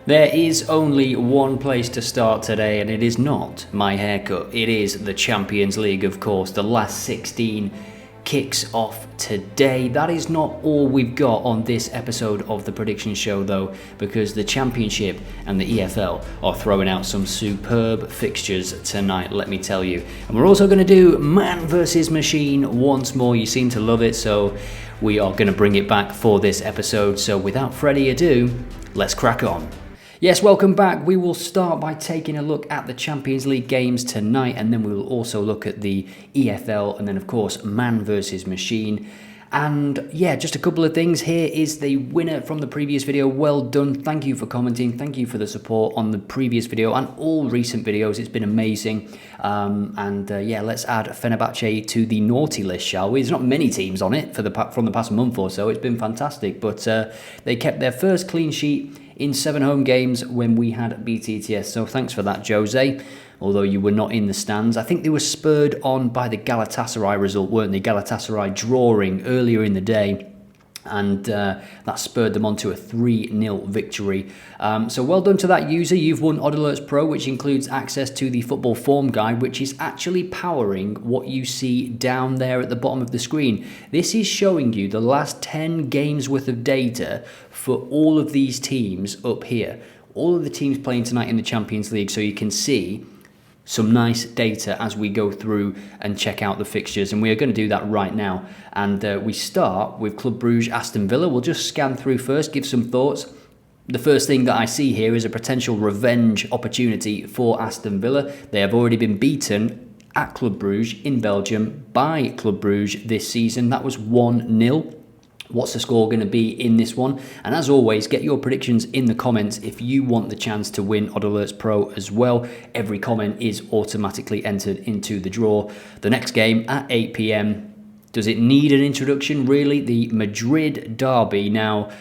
There is only one place to start today, and it is not my haircut. It is the Champions League, of course. The last 16 kicks off today. That is not all we've got on this episode of the Prediction Show, though, because the Championship and the EFL are throwing out some superb fixtures tonight, let me tell you. And we're also going to do Man versus Machine once more. You seem to love it, so we are going to bring it back for this episode. So without further ado, let's crack on. Yes, welcome back. We will start by taking a look at the Champions League games tonight, and then we will also look at the EFL, and then of course Man versus Machine. And yeah, just a couple of things. Here is the winner from the previous video. Well done. Thank you for commenting. Thank you for the support on the previous video and all recent videos. It's been amazing. Yeah, let's add Fenerbahce to the naughty list, shall we? There's not many teams on it from the past month or so. It's been fantastic, but they kept their first clean sheet in 7 home games when we had BTTS. So thanks for that, Jose, although you were not in the stands. I think they were spurred on by the Galatasaray result, weren't they? Galatasaray drawing earlier in the day, and that spurred them on to a 3-0 victory. So well done to that user. You've won OddAlerts Pro, which includes access to the football form guide, which is actually powering what you see down there at the bottom of the screen. This is showing you the last 10 games worth of data for all of these teams up here. All of the teams playing tonight in the Champions League, so you can see some nice data as we go through and check out the fixtures, and we are going to do that right now. And we start with Club Brugge Aston Villa. We'll just scan through first, give some thoughts. The first thing that I see here is a potential revenge opportunity for Aston Villa. They have already been beaten at Club Brugge in Belgium by Club Brugge this season. That was 1-0. What's the score going to be in this one? And as always, get your predictions in the comments if you want the chance to win OddAlerts Pro as well. Every comment is automatically entered into the draw. The next game at 8 PM. Does it need an introduction? Really? The Madrid derby. Now,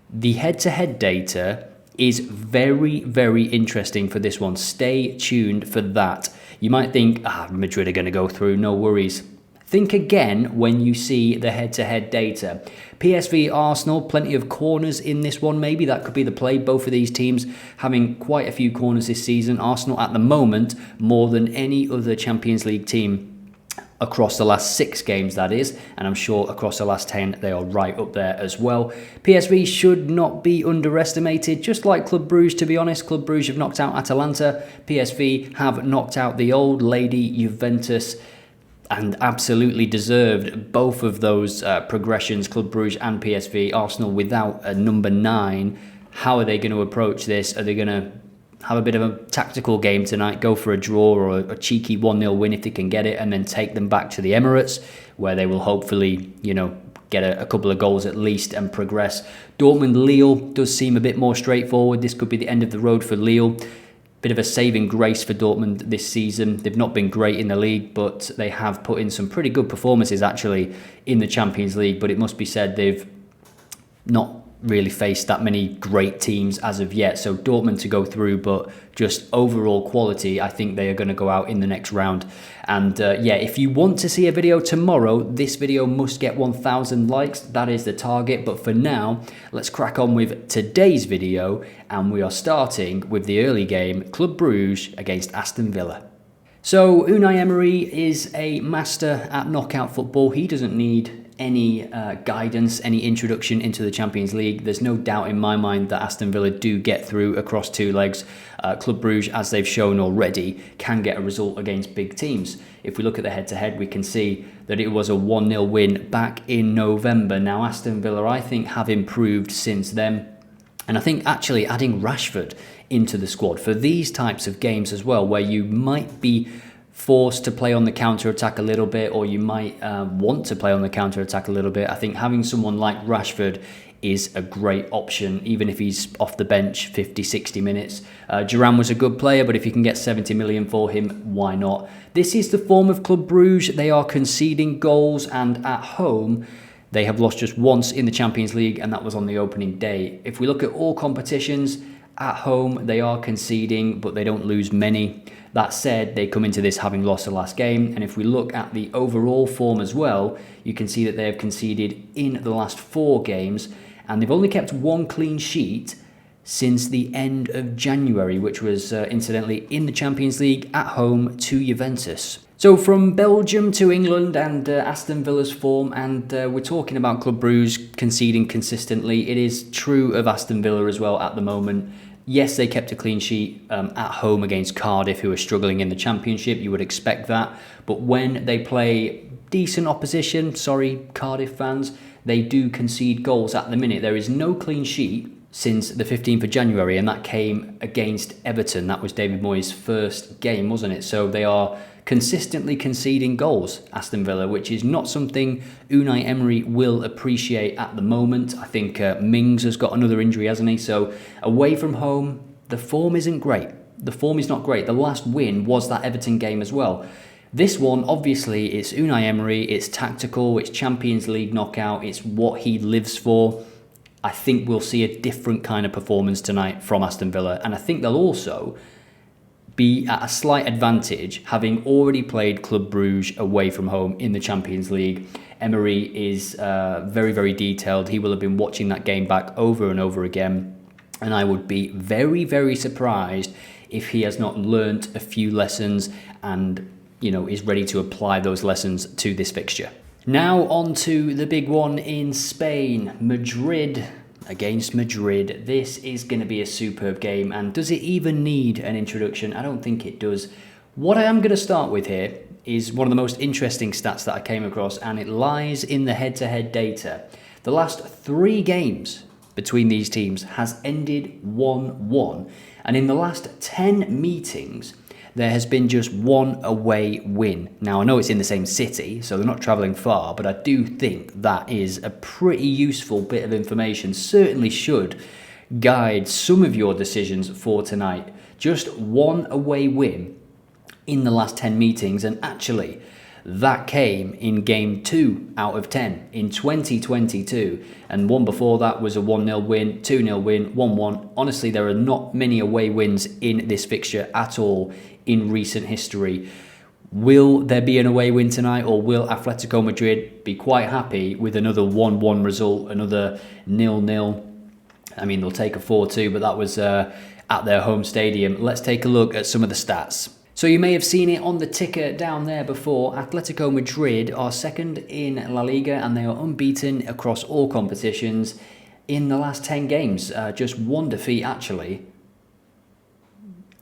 the head-to-head data is very, very interesting for this one. Stay tuned for that. You might think, Madrid are going to go through, no worries. Think again when you see the head-to-head data. PSV Arsenal, plenty of corners in this one. Maybe that could be the play. Both of these teams having quite a few corners this season. Arsenal at the moment more than any other Champions League team across the last 6 games, that is, and I'm sure across the last 10 they are right up there as well. PSV should not be underestimated, just like Club Brugge, to be honest. Club Brugge have knocked out Atalanta. PSV have knocked out the old lady Juventus, and absolutely deserved both of those progressions, Club Brugge and PSV. Arsenal without a number 9. How are they going to approach this? Are they going to have a bit of a tactical game tonight, go for a draw or a cheeky 1-0 win if they can get it, and then take them back to the Emirates, where they will hopefully, get a couple of goals at least and progress? Dortmund-Lille does seem a bit more straightforward. This could be the end of the road for Lille. Bit of a saving grace for Dortmund this season. They've not been great in the league, but they have put in some pretty good performances actually in the Champions League. But it must be said they've not really faced that many great teams as of yet. So Dortmund to go through, but just overall quality, I think they are going to go out in the next round. And if you want to see a video tomorrow, this video must get 1,000 likes. That is the target. But for now, let's crack on with today's video. And we are starting with the early game, Club Brugge against Aston Villa. So Unai Emery is a master at knockout football. He doesn't need any guidance, any introduction into the Champions League. There's no doubt in my mind that Aston Villa do get through across 2 legs. Club Brugge, as they've shown already, can get a result against big teams. If we look at the head-to-head, we can see that it was a 1-0 win back in November. Now, Aston Villa, I think, have improved since then. And I think actually adding Rashford into the squad for these types of games as well, where you might be forced to play on the counter-attack a little bit, or you might want to play on the counter-attack a little bit. I think having someone like Rashford is a great option, even if he's off the bench 50, 60 minutes. Duran was a good player, but if you can get 70 million for him, why not? This is the form of Club Brugge. They are conceding goals, and at home, they have lost just once in the Champions League, and that was on the opening day. If we look at all competitions, at home, they are conceding, but they don't lose many. That said, they come into this having lost the last game, and if we look at the overall form as well, you can see that they have conceded in the last 4 games, and they've only kept 1 clean sheet since the end of January, which was incidentally in the Champions League at home to Juventus. So from Belgium to England and Aston Villa's form, and we're talking about Club Brugge conceding consistently. It is true of Aston Villa as well at the moment. Yes, they kept a clean sheet at home against Cardiff, who are struggling in the Championship. You would expect that. But when they play decent opposition, sorry, Cardiff fans, they do concede goals at the minute. There is no clean sheet since the 15th of January, and that came against Everton. That was David Moyes' first game, wasn't it? So they are consistently conceding goals, Aston Villa, which is not something Unai Emery will appreciate at the moment. I think Mings has got another injury, hasn't he? So away from home, the form isn't great. The form is not great. The last win was that Everton game as well. This one, obviously, it's Unai Emery, it's tactical, it's Champions League knockout, it's what he lives for. I think we'll see a different kind of performance tonight from Aston Villa, and I think they'll also be at a slight advantage having already played Club Brugge away from home in the Champions League. Emery is very, very detailed. He will have been watching that game back over and over again, and I would be very, very surprised if he has not learnt a few lessons and, you know, is ready to apply those lessons to this fixture. Now on to the big one in Spain, Madrid against Madrid. This is going to be a superb game, and does it even need an introduction? I don't think it does. What I am going to start with here is one of the most interesting stats that I came across, and it lies in the head-to-head data. The last 3 games between these teams has ended 1-1, and in the last 10 meetings, there has been just 1 away win. Now, I know it's in the same city, so they're not travelling far, but I do think that is a pretty useful bit of information. Certainly should guide some of your decisions for tonight. Just 1 away win in the last 10 meetings, and actually, that came in game 2 out of 10 in 2022. And one before that was a 1-0 win, 2-0 win, 1-1. Honestly, there are not many away wins in this fixture at all in recent history. Will there be an away win tonight, or will Atletico Madrid be quite happy with another 1-1 result, another 0-0? I mean, they'll take a 4-2, but that was at their home stadium. Let's take a look at some of the stats. So you may have seen it on the ticker down there before. Atletico Madrid are second in La Liga, and they are unbeaten across all competitions in the last 10 games. Just 1 defeat, actually,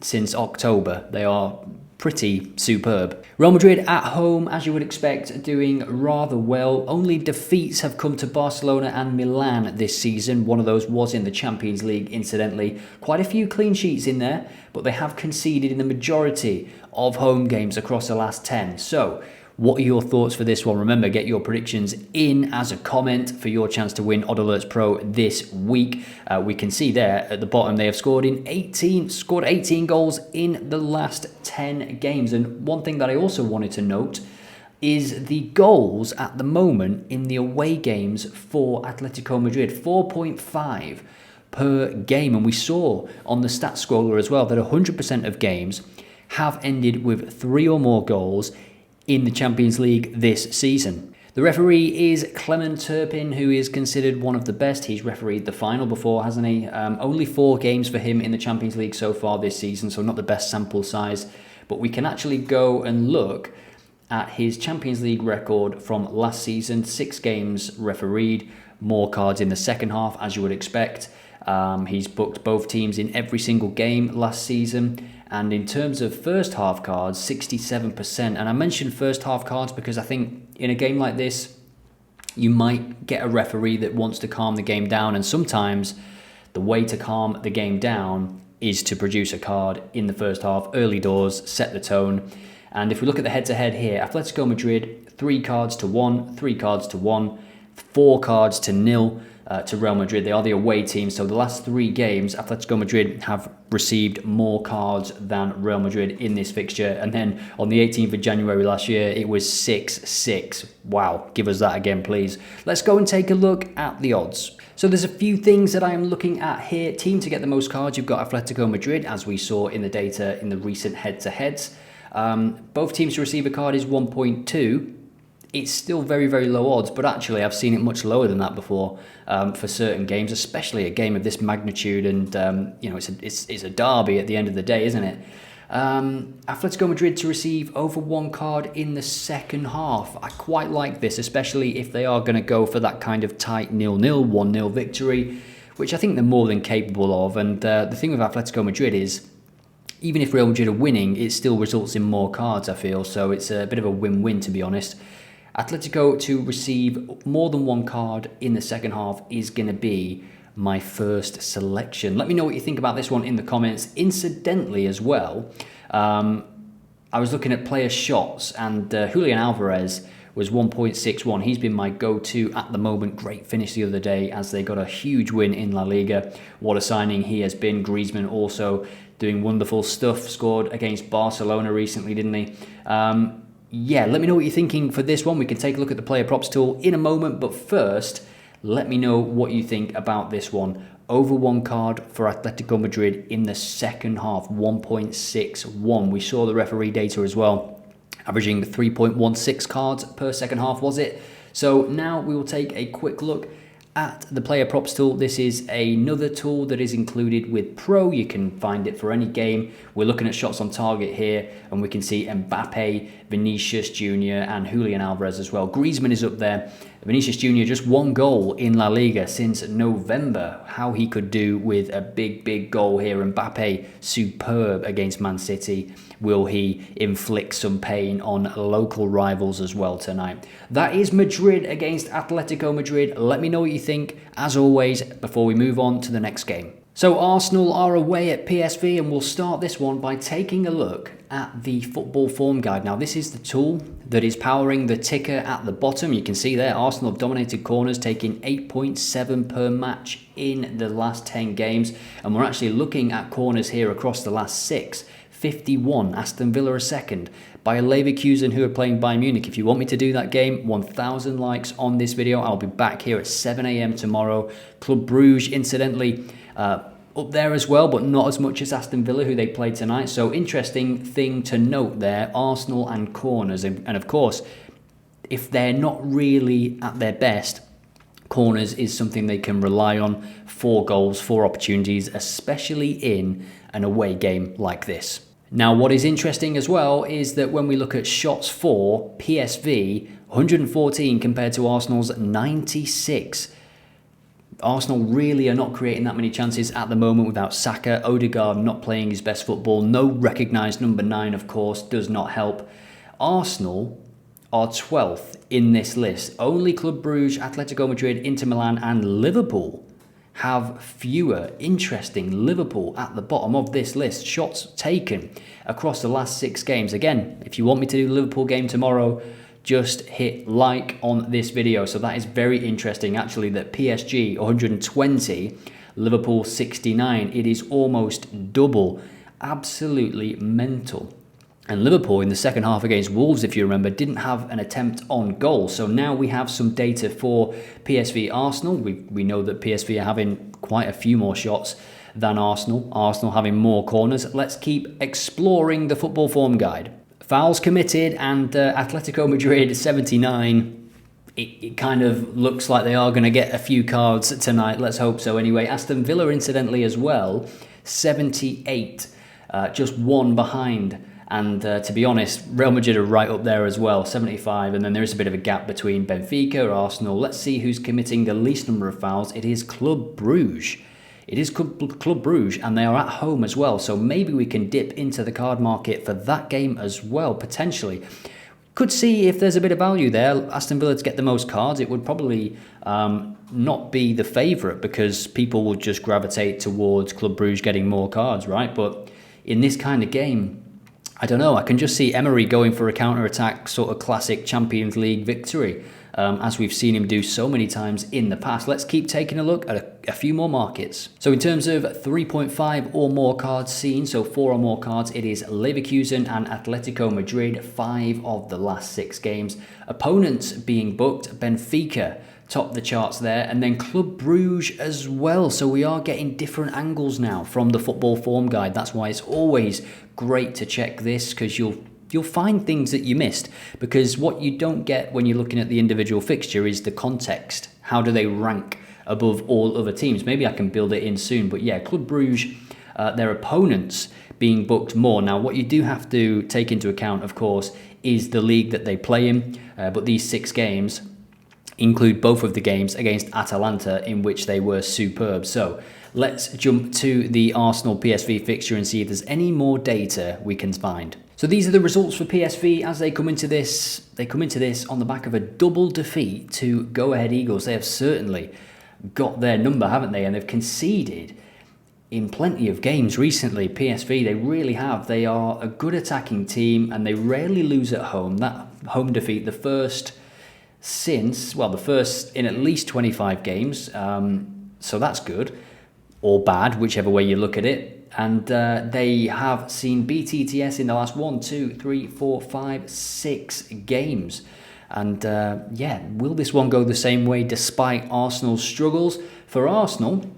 since October. They are pretty superb. Real Madrid at home, as you would expect, doing rather well. Only defeats have come to Barcelona and Milan this season. One of those was in the Champions League, incidentally. Quite a few clean sheets in there, but they have conceded in the majority of home games across the last 10. So, what are your thoughts for this one? Remember, get your predictions in as a comment for your chance to win OddAlerts Pro this week. We can see there at the bottom they have scored 18 goals in the last 10 games. And one thing that I also wanted to note is the goals at the moment in the away games for Atletico Madrid, 4.5 per game. And we saw on the stats scroller as well that 100% of games have ended with 3 or more goals in the Champions League this season. The referee is Clement Turpin, who is considered one of the best. He's refereed the final before, hasn't he? Only 4 games for him in the Champions League so far this season, so not the best sample size. But we can actually go and look at his Champions League record from last season. 6 games refereed, more cards in the second half, as you would expect. He's booked both teams in every single game last season. And in terms of first half cards, 67%. And I mentioned first half cards because I think in a game like this, you might get a referee that wants to calm the game down. And sometimes the way to calm the game down is to produce a card in the first half, early doors, set the tone. And if we look at the head-to-head here, Atletico Madrid, 3 cards to 1, 3 cards to 1, 4 cards to 0. To Real Madrid. They are the away team, so the last 3 games, Atletico Madrid have received more cards than Real Madrid in this fixture. And then on the 18th of January last year, it was 6-6. Wow, give us that again, please. Let's go and take a look at the odds. So there's a few things that I am looking at here. Team to get the most cards, you've got Atletico Madrid, as we saw in the data in the recent head-to-heads. Both teams to receive a card is 1.2. it's still very, very low odds, but actually I've seen it much lower than that before for certain games, especially a game of this magnitude. And you know, it's a derby at the end of the day, isn't it? Atletico Madrid to receive over 1 card in the second half. I quite like this, especially if they are going to go for that kind of tight 0-0, 1-0 victory, which I think they're more than capable of. And the thing with Atletico Madrid is, even if Real Madrid are winning, it still results in more cards, I feel. So it's a bit of a win-win, to be honest. Atletico to receive more than 1 card in the second half is going to be my first selection. Let me know what you think about this one in the comments. Incidentally as well, I was looking at player shots, and Julian Alvarez was 1.61. He's been my go-to at the moment. Great finish the other day as they got a huge win in La Liga. What a signing he has been. Griezmann also doing wonderful stuff. Scored against Barcelona recently, didn't he? Yeah, let me know what you're thinking for this one. We can take a look at the player props tool in a moment, but first, let me know what you think about this one. Over 1 card for Atletico Madrid in the second half, 1.61. We saw the referee data as well, averaging 3.16 cards per second half, was it? So now we will take a quick look at the player props tool. This is another tool that is included with Pro. You can find it for any game. We're looking at shots on target here, and we can see Mbappe, Vinicius Jr. and Julian Alvarez as well. Griezmann is up there. Vinicius Jr. just 1 goal in La Liga since November. How he could do with a big goal here. Mbappe, superb against Man City. Will he inflict some pain on local rivals as well tonight? That is Madrid against Atletico Madrid. Let me know what you think, as always, before we move on to the next game. So Arsenal are away at PSV, and we'll start this one by taking a look at the football form guide. Now, this is the tool that is powering the ticker at the bottom. You can see there, Arsenal have dominated corners, taking 8.7 per match in the last 10 games. And we're actually looking at corners here across the last 6. 51, Aston Villa are second, by Leverkusen, who are playing Bayern Munich. If you want me to do that game, 1,000 likes on this video. I'll be back here at 7 AM tomorrow. Club Brugge, incidentally, up there as well, but not as much as Aston Villa, who they played tonight. So interesting thing to note there, Arsenal and corners. And of course, if they're not really at their best, corners is something they can rely on. 4 goals, 4 opportunities, especially in an away game like this. Now, what is interesting as well is that when we look at shots for PSV, 114 compared to Arsenal's 96. Arsenal really are not creating that many chances at the moment without Saka. Odegaard not playing his best football. No recognised number 9, of course, does not help. Arsenal are 12th in this list. Only Club Brugge, Atletico Madrid, Inter Milan and Liverpool have fewer. Interesting. Liverpool at the bottom of this list. Shots taken across the last 6 games. Again, if you want me to do the Liverpool game tomorrow, just hit like on this video. So that is very interesting, actually, that PSG 120, Liverpool 69. It is almost double. Absolutely mental. And Liverpool in the second half against Wolves, if you remember, didn't have an attempt on goal. So now we have some data for PSV Arsenal. We know that PSV are having quite a few more shots than Arsenal. Arsenal having more corners. Let's keep exploring the football form guide. Fouls committed and Atletico Madrid 79. It kind of looks like they are going to get a few cards tonight. Let's hope so anyway. Aston Villa, incidentally, as well, 78. Just 1 behind. And to be honest, Real Madrid are right up there as well, 75. And then there is a bit of a gap between Benfica, Arsenal. Let's see who's committing the least number of fouls. It is Club Brugge. It is Club Brugge, and they are at home as well. So maybe we can dip into the card market for that game as well, potentially. Could see if there's a bit of value there. Aston Villa to get the most cards. It would probably not be the favourite because people would just gravitate towards Club Brugge getting more cards, right? But in this kind of game, I don't know. I can just see Emery going for a counter-attack, sort of classic Champions League victory, as we've seen him do so many times in the past. Let's keep taking a look at a few more markets. So in terms of 3.5 or more cards seen, so 4 or more cards, it is Leverkusen and Atletico Madrid, 5 of the last 6 games. Opponents being booked, Benfica top the charts there, and then Club Brugge as well. So we are getting different angles now from the football form guide. That's why it's always great to check this, because you'll you'll find things that you missed, because what you don't get when you're looking at the individual fixture is the context. How do they rank above all other teams? Maybe I can build it in soon, but yeah, Club Brugge, their opponents being booked more. Now, what you do have to take into account, of course, is the league that they play in, but these 6 games include both of the games against Atalanta, in which they were superb. So let's jump to the Arsenal PSV fixture and see if there's any more data we can find. So these are the results for PSV as they come into this. They come into this on the back of a double defeat to Go Ahead Eagles. They have certainly got their number, haven't they? And they've conceded in plenty of games recently. PSV, they really have. They are a good attacking team and they rarely lose at home. That home defeat, the first in at least 25 games. So that's good or bad, whichever way you look at it. And they have seen BTTS in the last 6 games. And yeah, will this one go the same way despite Arsenal's struggles? For Arsenal,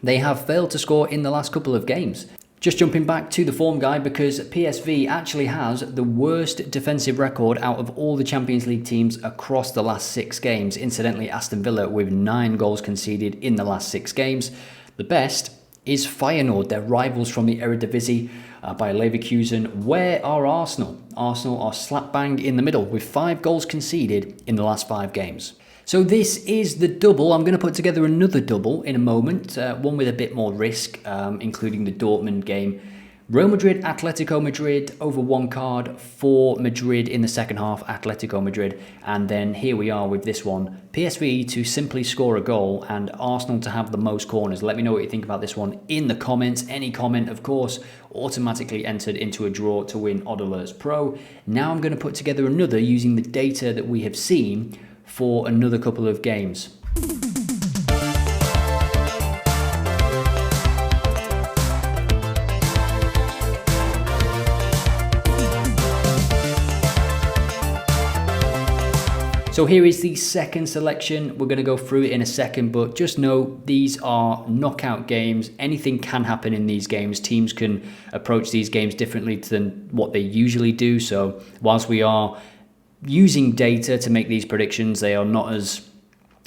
they have failed to score in the last couple of games. Just jumping back to the form guide, because PSV actually has the worst defensive record out of all the Champions League teams across the last 6 games. Incidentally, Aston Villa with 9 goals conceded in the last 6 games. The best is Feyenoord, their rivals from the Eredivisie by Leverkusen. Where are Arsenal? Arsenal are slap bang in the middle with 5 goals conceded in the last 5 games. So this is the double. I'm going to put together another double in a moment, one with a bit more risk, including the Dortmund game. Real Madrid, Atletico Madrid, over 1 card for Madrid in the second half, Atletico Madrid. And then here we are with this one, PSV to simply score a goal and Arsenal to have the most corners. Let me know what you think about this one in the comments. Any comment, of course, automatically entered into a draw to win OddAlerts Pro. Now I'm going to put together another using the data that we have seen for another couple of games. So here is the second selection. We're going to go through it in a second, but just know these are knockout games. Anything can happen in these games. Teams can approach these games differently than what they usually do. So whilst we are using data to make these predictions, they are not as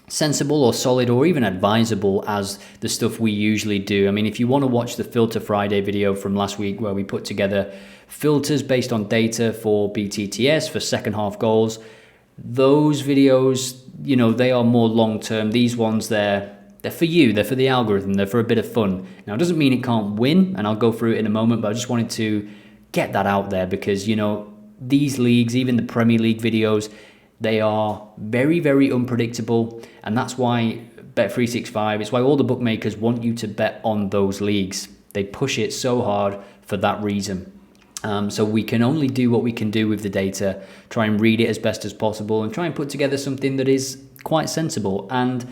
sensible or solid or even advisable as the stuff we usually do. I mean, if you want to watch the Filter Friday video from last week where we put together filters based on data for BTTS for second half goals, those videos, you know, they are more long term. These ones, they're for you, they're for the algorithm, they're for a bit of fun. Now, it doesn't mean it can't win, and I'll go through it in a moment, but I just wanted to get that out there because, you know, these leagues, even the Premier League videos, they are very, very unpredictable, and that's why Bet365, it's why all the bookmakers want you to bet on those leagues. They push it so hard for that reason. So we can only do what we can do with the data, try and read it as best as possible and try and put together something that is quite sensible. And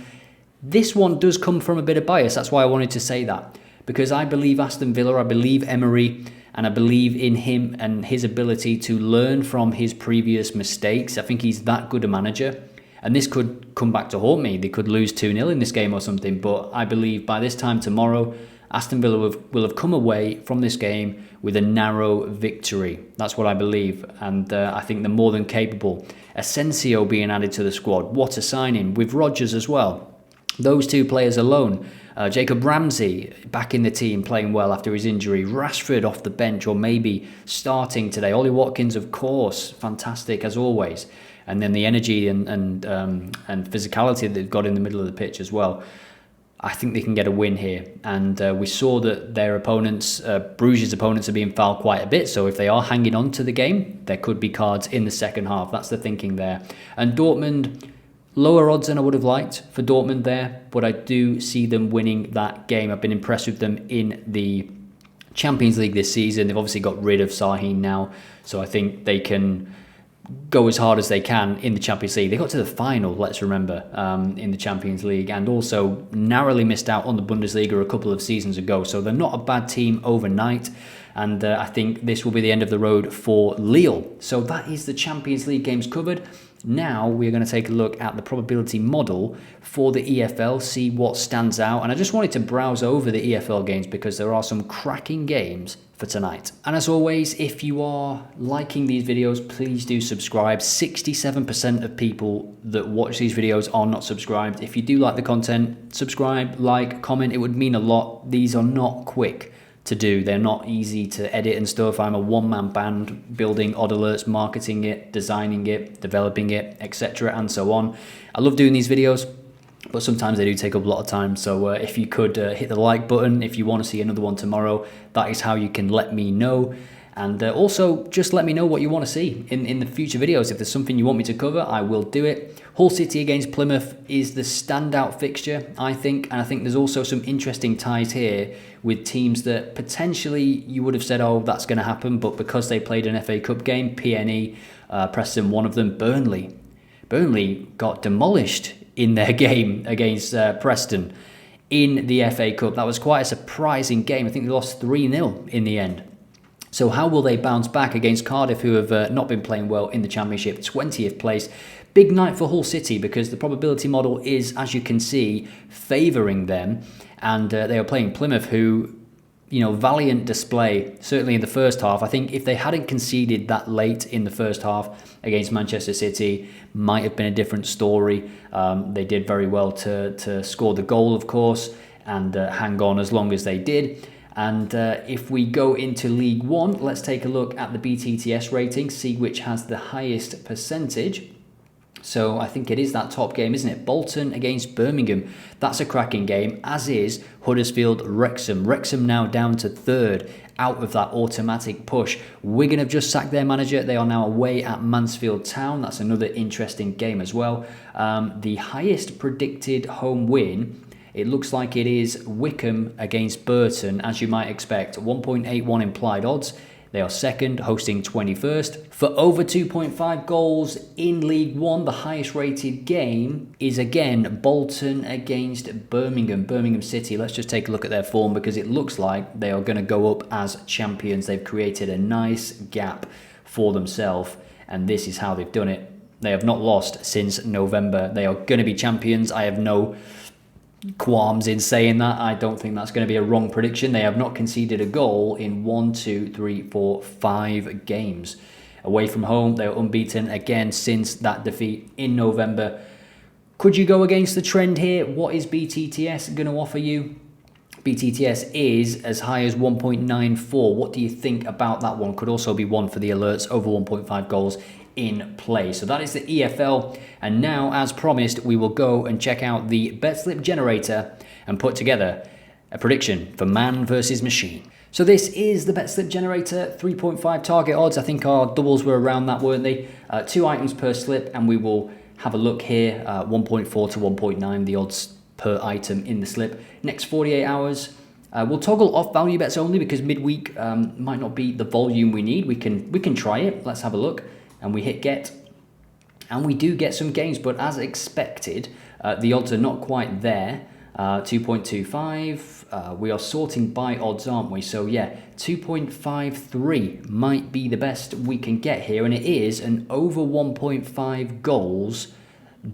this one does come from a bit of bias. That's why I wanted to say that, because I believe Aston Villa, I believe Emery, and I believe in him and his ability to learn from his previous mistakes. I think he's that good a manager. And this could come back to haunt me. They could lose 2-0 in this game or something. But I believe by this time tomorrow, Aston Villa will have come away from this game with a narrow victory. That's what I believe. And I think they're more than capable. Asensio being added to the squad. What a signing. With Rodgers as well. Those 2 players alone. Jacob Ramsey back in the team playing well after his injury. Rashford off the bench or maybe starting today. Ollie Watkins, of course, fantastic as always. And then the energy and physicality that they've got in the middle of the pitch as well. I think they can get a win here. And we saw that their opponents, Bruges' opponents, are being fouled quite a bit. So if they are hanging on to the game, there could be cards in the second half. That's the thinking there. And Dortmund, lower odds than I would have liked for Dortmund there, but I do see them winning that game. I've been impressed with them in the Champions League this season. They've obviously got rid of Sahin now, so I think they can go as hard as they can in the Champions League. They got to the final, let's remember, in the Champions League, and also narrowly missed out on the Bundesliga a couple of seasons ago. So they're not a bad team overnight, and I think this will be the end of the road for Lille. So that is the Champions League games covered. Now we're going to take a look at the probability model for the EFL, see what stands out. And I just wanted to browse over the EFL games because there are some cracking games for tonight. And as always, if you are liking these videos, please do subscribe. 67% of people that watch these videos are not subscribed. If you do like the content, subscribe, like, comment. It would mean a lot. These are not quick to do. They're not easy to edit and stuff. I'm a one-man band building OddAlerts, marketing it, designing it, developing it, etc. and so on. I love doing these videos, but sometimes they do take up a lot of time. So if you could hit the like button if you want to see another one tomorrow, that is how you can let me know. And also just let me know what you want to see in the future videos. If there's something you want me to cover, I will do it. Hull City against Plymouth is the standout fixture, I think. And I think there's also some interesting ties here with teams that potentially you would have said, oh, that's going to happen. But because they played an FA Cup game, PNE, Preston, one of them, Burnley got demolished in their game against Preston in the FA Cup. That was quite a surprising game. I think they lost 3-0 in the end. So how will they bounce back against Cardiff, who have not been playing well in the Championship, 20th place? Big night for Hull City because the probability model is, as you can see, favouring them. And they are playing Plymouth, who, you know, valiant display, certainly in the first half. I think if they hadn't conceded that late in the first half against Manchester City, might have been a different story. They did very well to score the goal, of course, and hang on as long as they did. And if we go into League One, let's take a look at the BTTS rating, see which has the highest percentage. So I think it is that top game, isn't it? Bolton against Birmingham. That's a cracking game, as is Huddersfield-Wrexham. Wrexham now down to third, out of that automatic push. Wigan have just sacked their manager. They are now away at Mansfield Town. That's another interesting game as well. The highest predicted home win, it looks like it is Wycombe against Burton, as you might expect. 1.81 implied odds. They are second, hosting 21st. For over 2.5 goals in League One, the highest rated game is again Bolton against Birmingham City. Let's just take a look at their form because it looks like they are going to go up as champions. They've created a nice gap for themselves, and this is how they've done it. They have not lost since November. They are going to be champions. I have no qualms in saying that. I don't think that's going to be a wrong prediction. They have not conceded a goal in 5 games. Away from home, they are unbeaten again since that defeat in November. Could you go against the trend here? What is BTTS going to offer you? BTTS is as high as 1.94. What do you think about that one? Could also be one for the alerts, over 1.5 goals in play. So that is the EFL, and now, as promised, we will go and check out the bet slip generator and put together a prediction for man versus machine. So this is the bet slip generator, 3.5 target odds. I think our doubles were around that, weren't they? 2 items per slip, and we will have a look here. 1.4 to 1.9 the odds per item in the slip. Next 48 hours. We'll toggle off value bets only because midweek might not be the volume we need. We can try it. Let's have a look. And we hit get, and we do get some gains, but as expected, the odds are not quite there. 2.25, we are sorting by odds, aren't we? So yeah, 2.53 might be the best we can get here, and it is an over 1.5 goals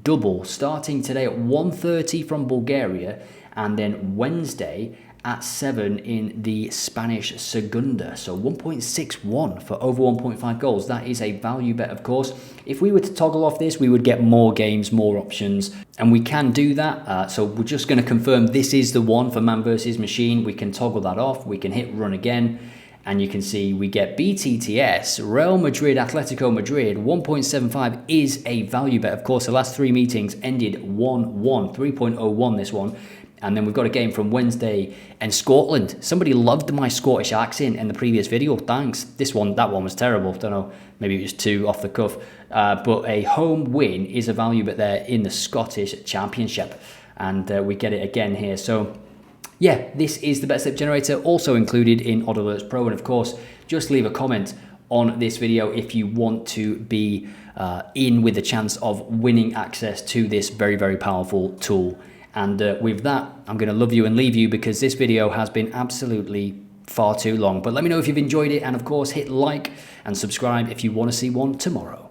double, starting today at 1:30 from Bulgaria, and then Wednesday at 7 in the Spanish Segunda. So 1.61 for over 1.5 goals. That is a value bet, of course. If we were to toggle off this, we would get more games, more options, and we can do that. So we're just going to confirm this is the one for man versus machine. We can toggle that off. We can hit run again, and you can see we get BTTS, Real Madrid, Atletico Madrid. 1.75 is a value bet. Of course, the last 3 meetings ended 1-1, 3.01 this one. And then we've got a game from Wednesday and Scotland. Somebody loved my Scottish accent in the previous video. Thanks. That one was terrible. Don't know. Maybe it was too off the cuff. But a home win is a value bet there in the Scottish Championship. And we get it again here. So yeah, this is the bet slip generator, also included in OddAlerts Pro. And of course, just leave a comment on this video if you want to be in with the chance of winning access to this very, very powerful tool. And with that, I'm going to love you and leave you because this video has been absolutely far too long. But let me know if you've enjoyed it, and of course, hit like and subscribe if you want to see one tomorrow.